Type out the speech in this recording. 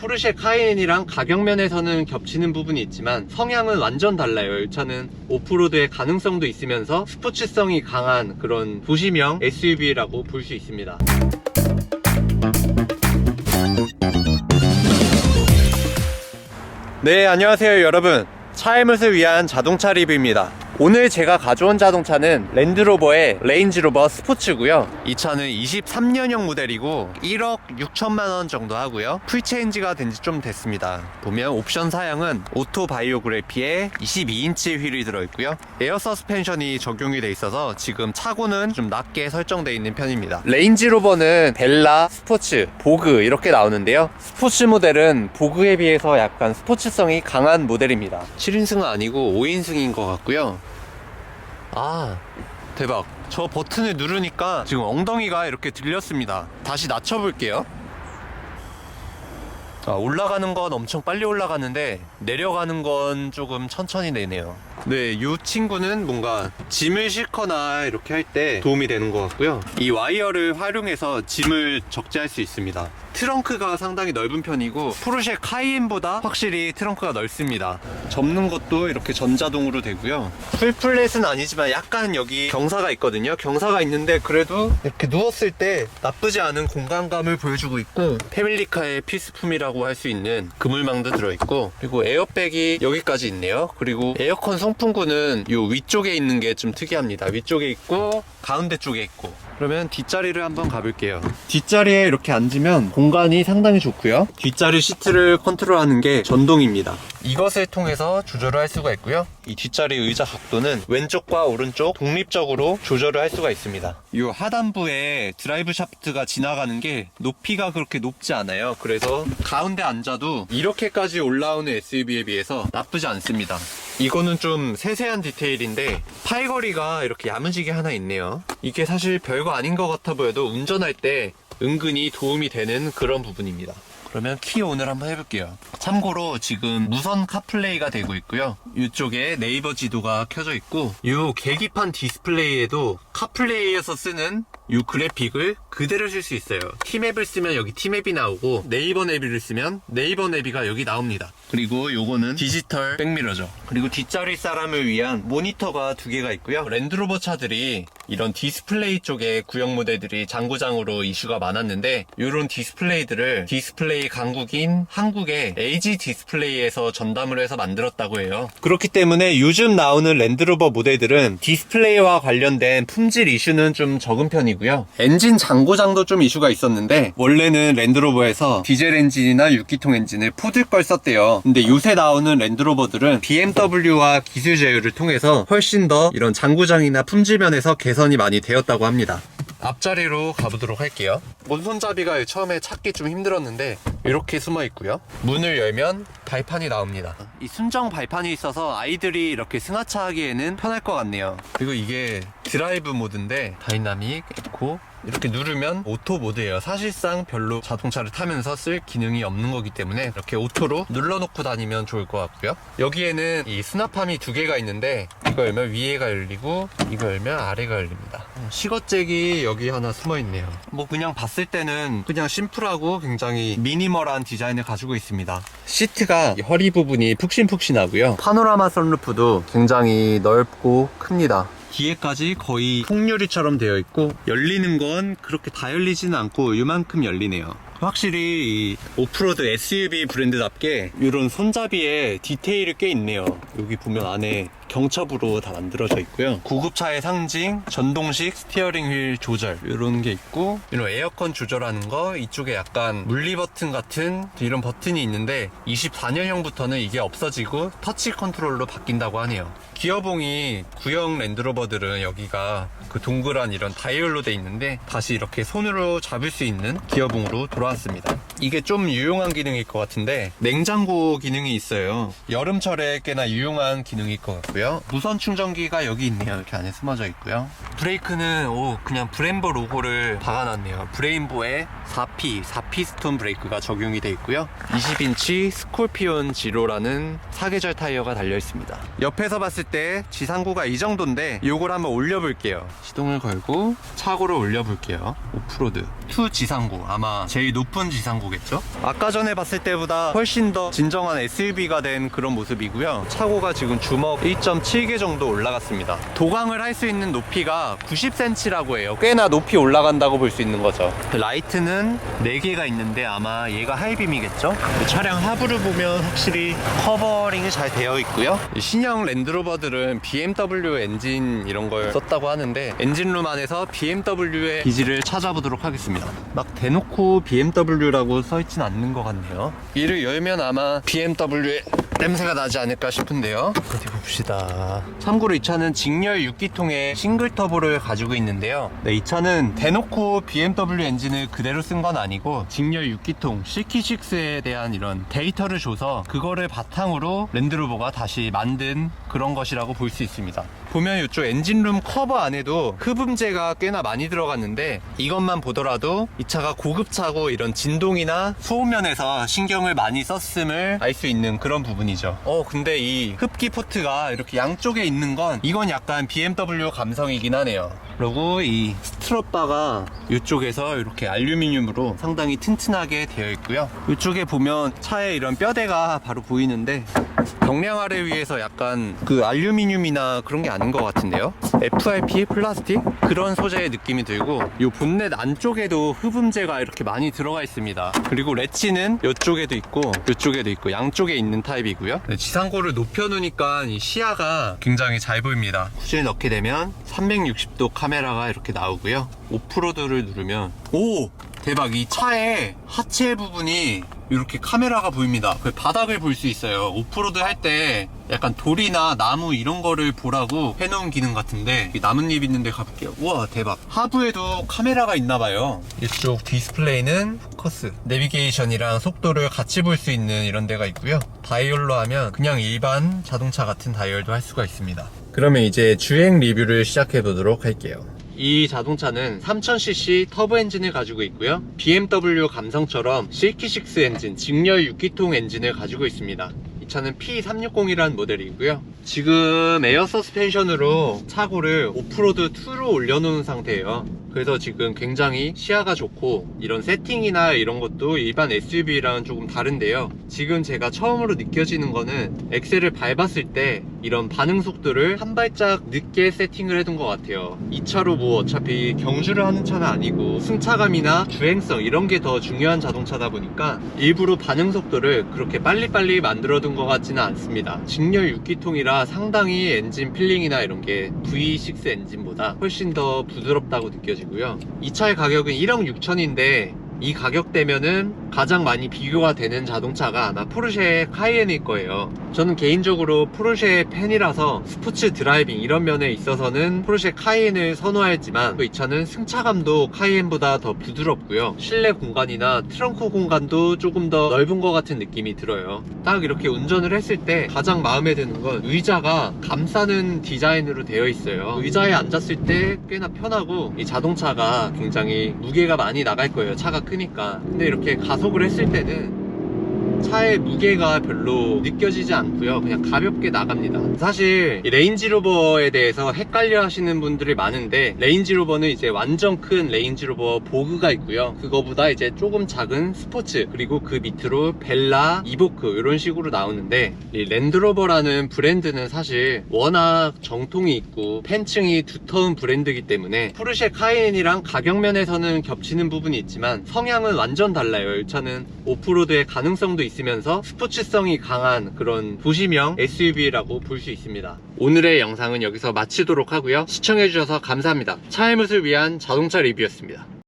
포르쉐 카이엔이랑 가격면에서는 겹치는 부분이 있지만 성향은 완전 달라요. 이 차는 오프로드의 가능성도 있으면서 스포츠성이 강한 그런 도시명 SUV라고 볼 수 있습니다. 네, 안녕하세요 여러분. 차의 맛을 위한 자동차 리뷰입니다. 오늘 제가 가져온 자동차는 랜드로버의 레인지로버 스포츠고요. 이 차는 23년형 모델이고 1억 6천만원 정도 하고요. 풀체인지가 된 지 좀 됐습니다. 보면 옵션 사양은 오토 바이오그래피에 22인치 휠이 들어있고요. 에어 서스펜션이 적용이 돼 있어서 지금 차고는 좀 낮게 설정되어 있는 편입니다. 레인지로버는 벨라, 스포츠, 보그 이렇게 나오는데요. 스포츠 모델은 보그에 비해서 약간 스포츠성이 강한 모델입니다. 7인승은 아니고 5인승인 것 같고요. 아, 대박. 저 버튼을 누르니까 지금 엉덩이가 이렇게 들렸습니다. 다시 낮춰볼게요. 올라가는 건 엄청 빨리 올라가는데 내려가는 건 조금 천천히 내네요. 네, 이 친구는 뭔가 짐을 싣거나 이렇게 할 때 도움이 되는 것 같고요. 이 와이어를 활용해서 짐을 적재할 수 있습니다. 트렁크가 상당히 넓은 편이고 포르쉐 카이엔보다 확실히 트렁크가 넓습니다. 접는 것도 이렇게 전자동으로 되고요. 풀플랫은 아니지만 약간 여기 경사가 있거든요. 경사가 있는데 그래도 이렇게 누웠을 때 나쁘지 않은 공간감을 보여주고 있고, 패밀리카의 필수품이라고 할 수 있는 그물망도 들어있고, 그리고 에어백이 여기까지 있네요. 그리고 에어컨 송풍구는 이 위쪽에 있는 게 좀 특이합니다. 위쪽에 있고 가운데 쪽에 있고. 그러면 뒷자리를 한번 가볼게요. 뒷자리에 이렇게 앉으면 공간이 상당히 좋고요. 뒷자리 시트를 컨트롤하는 게 전동입니다. 이것을 통해서 조절을 할 수가 있고요. 이 뒷자리 의자 각도는 왼쪽과 오른쪽 독립적으로 조절을 할 수가 있습니다. 이 하단부에 드라이브 샤프트가 지나가는 게 높이가 그렇게 높지 않아요. 그래서 가운데 앉아도 이렇게까지 올라오는 SUV에 비해서 나쁘지 않습니다. 이거는 좀 세세한 디테일인데 팔걸이가 이렇게 야무지게 하나 있네요. 이게 사실 별거 아닌 것 같아 보여도 운전할 때 은근히 도움이 되는 그런 부분입니다. 그러면 키 온을 한번 해볼게요. 참고로 지금 무선 카플레이가 되고 있고요. 이쪽에 네이버 지도가 켜져 있고, 이 계기판 디스플레이에도 카플레이에서 쓰는 이 그래픽을 그대로 쓸 수 있어요. 티맵을 쓰면 여기 티맵이 나오고, 네이버 내비를 쓰면 네이버 내비가 여기 나옵니다. 그리고 요거는 디지털 백미러죠. 그리고 뒷자리 사람을 위한 모니터가 2개가 있고요. 랜드로버 차들이 이런 디스플레이 쪽에 구형 모델들이 장구장으로 이슈가 많았는데, 이런 디스플레이들을 디스플레이 강국인 한국의 LG 디스플레이에서 전담을 해서 만들었다고 해요. 그렇기 때문에 요즘 나오는 랜드로버 모델들은 디스플레이와 관련된 품질 이슈는 좀 적은 편이고요. 엔진 장고장도 좀 이슈가 있었는데, 원래는 랜드로버에서 디젤 엔진이나 6기통 엔진을 포들 걸 썼대요. 근데 요새 나오는 랜드로버들은 BMW와 기술 제휴를 통해서 훨씬 더 이런 장고장이나 품질 면에서 개선이 많이 되었다고 합니다. 앞자리로 가보도록 할게요. 문손잡이가 처음에 찾기 좀 힘들었는데 이렇게 숨어 있고요. 문을 열면 발판이 나옵니다. 이 순정 발판이 있어서 아이들이 이렇게 승하차 하기에는 편할 것 같네요. 그리고 이게 드라이브 모드인데 다이나믹, 에코 이렇게 누르면 오토 모드예요. 사실상 별로 자동차를 타면서 쓸 기능이 없는 거기 때문에 이렇게 오토로 눌러놓고 다니면 좋을 것 같고요. 여기에는 이 수납함이 2개가 있는데, 이거 열면 위에가 열리고 이거 열면 아래가 열립니다. 시거잭이 여기 하나 숨어 있네요. 뭐 그냥 봤을 때는 그냥 심플하고 굉장히 미니멀한 디자인을 가지고 있습니다. 시트가 허리 부분이 푹신푹신하고요. 파노라마 선루프도 굉장히 넓고 큽니다. 뒤에까지 거의 통유리처럼 되어 있고, 열리는 건 그렇게 다 열리지는 않고 이만큼 열리네요. 확실히 이 오프로드 SUV 브랜드답게 이런 손잡이에 디테일이 꽤 있네요. 여기 보면 안에 경첩으로 다 만들어져 있고요. 고급차의 상징 전동식 스티어링 휠 조절 이런 게 있고, 이런 에어컨 조절하는 거, 이쪽에 약간 물리 버튼 같은 이런 버튼이 있는데 24년형부터는 이게 없어지고 터치 컨트롤로 바뀐다고 하네요. 기어봉이 구형 랜드로버들은 여기가 그 동그란 이런 다이얼로 돼 있는데 다시 이렇게 손으로 잡을 수 있는 기어봉으로 돌아왔습니다. 이게 좀 유용한 기능일 것 같은데, 냉장고 기능이 있어요. 여름철에 꽤나 유용한 기능일 것 같고요. 무선 충전기가 여기 있네요. 이렇게 안에 숨어져 있고요. 브레이크는 그냥 브렘보 로고를 박아놨네요. 브레인보에 4피스톤 브레이크가 적용이 되어 있고요. 20인치 스콜피온 지로라는 사계절 타이어가 달려 있습니다. 옆에서 봤을 때 지상고가 이 정도인데 요걸 한번 올려볼게요. 시동을 걸고 차고를 올려볼게요. 오프로드 2 지상고, 아마 제일 높은 지상고 보겠죠? 아까 전에 봤을 때보다 훨씬 더 진정한 SUV가 된 그런 모습이고요. 차고가 지금 주먹 1.7개 정도 올라갔습니다. 도강을 할 수 있는 높이가 90cm라고 해요. 꽤나 높이 올라간다고 볼 수 있는 거죠. 라이트는 4개가 있는데 아마 얘가 하이빔이겠죠? 차량 하부를 보면 확실히 커버링이 잘 되어 있고요. 신형 랜드로버들은 BMW 엔진 이런 걸 썼다고 하는데 엔진룸 안에서 BMW의 기지를 찾아보도록 하겠습니다. 막 대놓고 BMW라고 써있진 않는 것 같네요. 이를 열면 아마 BMW의 냄새가 나지 않을까 싶은데요. 어디 봅시다. 참고로 이 차는 직렬 6기통의 싱글 터보를 가지고 있는데요. 네, 이 차는 대놓고 BMW 엔진을 그대로 쓴 건 아니고 직렬 6기통 CT6에 대한 이런 데이터를 줘서 그거를 바탕으로 랜드로버가 다시 만든 그런 것이라고 볼 수 있습니다. 보면 이쪽 엔진룸 커버 안에도 흡음재가 꽤나 많이 들어갔는데 이것만 보더라도 이 차가 고급차고 이런 진동이나 소음 면에서 신경을 많이 썼음을 알 수 있는 그런 부분이죠. 근데 이 흡기 포트가 이렇게 양쪽에 있는 건 이건 약간 BMW 감성이긴 하네요. 그리고 이 스트럿바가 이쪽에서 이렇게 알루미늄으로 상당히 튼튼하게 되어 있고요. 이쪽에 보면 차에 이런 뼈대가 바로 보이는데 경량화를 위해서 약간 그 알루미늄이나 그런 게 아닌 것 같은데요. FRP 플라스틱 그런 소재의 느낌이 들고 이 본넷 안쪽에도 흡음재가 이렇게 많이 들어가 있습니다. 그리고 레치는 이쪽에도 있고 이쪽에도 있고 양쪽에 있는 타입이고요. 지상고를 높여 놓으니까 이 시야가 굉장히 잘 보입니다. 후진을 넣게 되면 360도 카메라가 이렇게 나오고요. 오프로드를 누르면 오! 대박. 이 차의 하체 부분이 이렇게 카메라가 보입니다. 그 바닥을 볼 수 있어요. 오프로드 할 때 약간 돌이나 나무 이런 거를 보라고 해놓은 기능 같은데 나뭇잎 있는데 가볼게요. 우와 대박. 하부에도 카메라가 있나봐요. 이쪽 디스플레이는 포커스, 내비게이션이랑 속도를 같이 볼 수 있는 이런 데가 있고요. 다이얼로 하면 그냥 일반 자동차 같은 다이얼도 할 수가 있습니다. 그러면 이제 주행 리뷰를 시작해 보도록 할게요. 이 자동차는 3000cc 터보 엔진을 가지고 있고요. BMW 감성처럼 실키6 엔진, 직렬 6기통 엔진을 가지고 있습니다. 이 차는 P360이라는 모델이고요. 지금 에어 서스펜션으로 차고를 오프로드 2로 올려놓은 상태예요. 그래서 지금 굉장히 시야가 좋고 이런 세팅이나 이런 것도 일반 SUV랑 조금 다른데요. 지금 제가 처음으로 느껴지는 거는 엑셀을 밟았을 때 이런 반응 속도를 한 발짝 늦게 세팅을 해둔 것 같아요. 이 차로 뭐 어차피 경주를 하는 차는 아니고 승차감이나 주행성 이런 게 더 중요한 자동차다 보니까 일부러 반응 속도를 그렇게 빨리빨리 만들어둔 것 같지는 않습니다. 직렬 6기통이라 상당히 엔진 필링이나 이런 게 V6 엔진보다 훨씬 더 부드럽다고 느껴지고요. 이 차의 가격은 1억 6천인데 이 가격대면은 가장 많이 비교가 되는 자동차가 아마 포르쉐 카이엔일 거예요. 저는 개인적으로 포르쉐 팬이라서 스포츠 드라이빙 이런 면에 있어서는 포르쉐 카이엔을 선호하지만 이 차는 승차감도 카이엔보다 더 부드럽고요. 실내 공간이나 트렁크 공간도 조금 더 넓은 것 같은 느낌이 들어요. 딱 이렇게 운전을 했을 때 가장 마음에 드는 건 의자가 감싸는 디자인으로 되어 있어요. 의자에 앉았을 때 꽤나 편하고 이 자동차가 굉장히 무게가 많이 나갈 거예요. 차가 크니까. 근데 이렇게 가속을 했을 때는 차의 무게가 별로 느껴지지 않고요. 그냥 가볍게 나갑니다. 사실 이 레인지로버에 대해서 헷갈려 하시는 분들이 많은데 레인지로버는 이제 완전 큰 레인지로버 보그가 있고요. 그거보다 이제 조금 작은 스포츠, 그리고 그 밑으로 벨라, 이보크 이런 식으로 나오는데 이 랜드로버라는 브랜드는 사실 워낙 정통이 있고 팬층이 두터운 브랜드이기 때문에 포르쉐 카이엔이랑 가격 면에서는 겹치는 부분이 있지만 성향은 완전 달라요. 이 차는 오프로드의 가능성도 있으면서 스포츠성이 강한 그런 도시명 SUV라고 볼 수 있습니다. 오늘의 영상은 여기서 마치도록 하고요. 시청해주셔서 감사합니다. 차의 맛을 위한 자동차 리뷰였습니다.